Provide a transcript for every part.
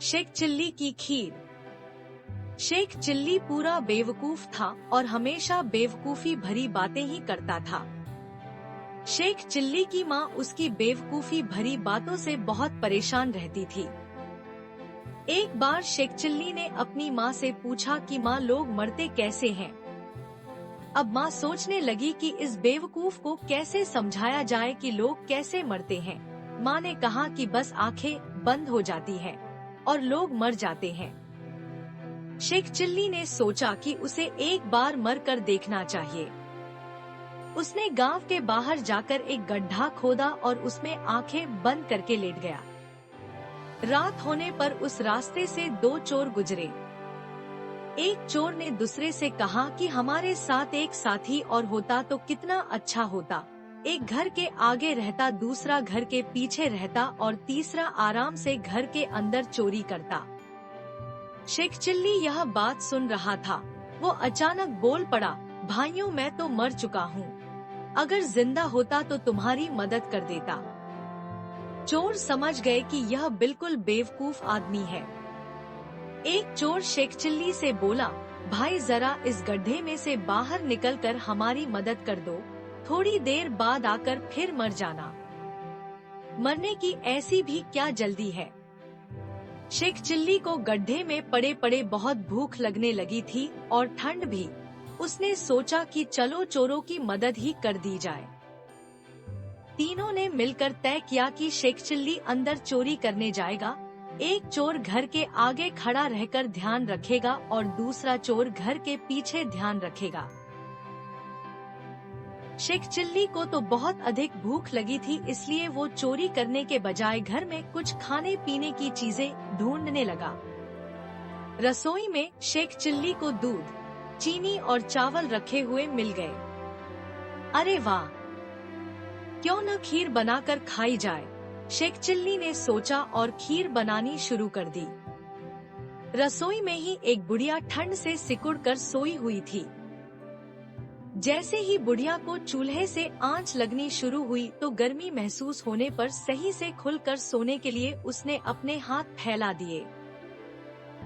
Sheikh chilli की खीर। Sheikh chilli पूरा बेवकूफ था और हमेशा बेवकूफी भरी बातें ही करता था। शेख चिल्ली की माँ उसकी बेवकूफी भरी बातों से बहुत परेशान रहती थी। एक बार शेख चिल्ली ने अपनी माँ से पूछा कि माँ, लोग मरते कैसे हैं? अब माँ सोचने लगी कि इस बेवकूफ को कैसे समझाया जाए कि लोग कैसे मरते हैं। माँ ने कहा कि बस आंखें बंद हो जाती हैं और लोग मर जाते हैं। शेख चिल्ली ने सोचा कि उसे एक बार मर कर देखना चाहिए। उसने गांव के बाहर जाकर एक गड्ढा खोदा और उसमें आंखें बंद करके लेट गया। रात होने पर उस रास्ते से दो चोर गुजरे। एक चोर ने दूसरे से कहा कि हमारे साथ एक साथी और होता तो कितना अच्छा होता। एक घर के आगे रहता, दूसरा घर के पीछे रहता और तीसरा आराम से घर के अंदर चोरी करता। शेख चिल्ली यह बात सुन रहा था। वो अचानक बोल पड़ा, भाइयों, मैं तो मर चुका हूँ। अगर जिंदा होता तो तुम्हारी मदद कर देता। चोर समझ गए कि यह बिल्कुल बेवकूफ आदमी है। एक चोर शेख चिल्ली से बोला, भाई जरा इस गड्ढे में से बाहर निकलकर हमारी मदद कर दो। थोड़ी देर बाद आकर फिर मर जाना। मरने की ऐसी भी क्या जल्दी है? शेख चिल्ली को गड्ढे में पड़े पड़े बहुत भूख लगने लगी थी और ठंड भी। उसने सोचा कि चलो चोरों की मदद ही कर दी जाए। तीनों ने मिलकर तय किया कि शेख चिल्ली अंदर चोरी करने जाएगा। एक चोर घर के आगे खड़ा रहकर ध्यान रखेगा और दूसरा चोर घर के पीछे ध्यान रखेगा। शेख चिल्ली को तो बहुत अधिक भूख लगी थी, इसलिए वो चोरी करने के बजाय घर में कुछ खाने पीने की चीजें ढूंढने लगा। रसोई में शेख चिल्ली को दूध, चीनी और चावल रखे हुए मिल गए। अरे वाह, क्यों न खीर बनाकर खाई जाए? शेख चिल्ली ने सोचा और खीर बनानी शुरू कर दी। रसोई में ही एक बुढ़िया ठंड से सिकुड़कर सोई हुई थी। जैसे ही बुढ़िया को चूल्हे से आंच लगनी शुरू हुई तो गर्मी महसूस होने पर सही से खुलकर सोने के लिए उसने अपने हाथ फैला दिए।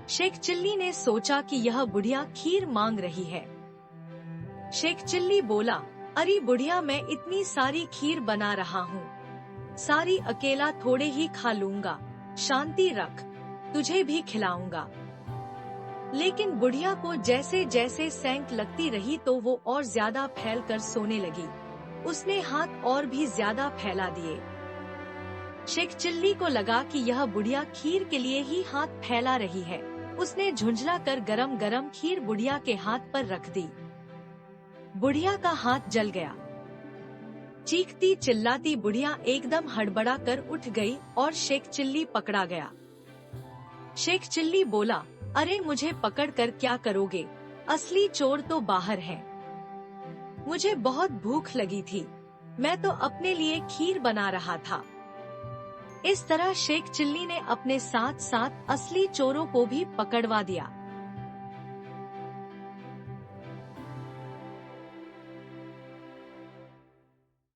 शेख चिल्ली ने सोचा कि यह बुढ़िया खीर मांग रही है। शेख चिल्ली बोला, अरे बुढ़िया, मैं इतनी सारी खीर बना रहा हूँ, सारी अकेला थोड़े ही खा लूंगा। शांति रख, तुझे भी खिलाऊंगा। लेकिन बुढ़िया को जैसे जैसे सेंक लगती रही तो वो और ज्यादा फैल कर सोने लगी। उसने हाथ और भी ज्यादा फैला दिए। शेख चिल्ली को लगा कि यह बुढ़िया खीर के लिए ही हाथ फैला रही है। उसने झुंझला कर गरम गरम खीर बुढ़िया के हाथ पर रख दी। बुढ़िया का हाथ जल गया। चीखती चिल्लाती बुढ़िया एकदम हड़बड़ा कर उठ गई और शेख चिल्ली पकड़ा गया। शेख चिल्ली बोला, अरे मुझे पकड़कर क्या करोगे? असली चोर तो बाहर है। मुझे बहुत भूख लगी थी, मैं तो अपने लिए खीर बना रहा था। इस तरह शेख चिल्ली ने अपने साथ साथ असली चोरों को भी पकड़वा दिया।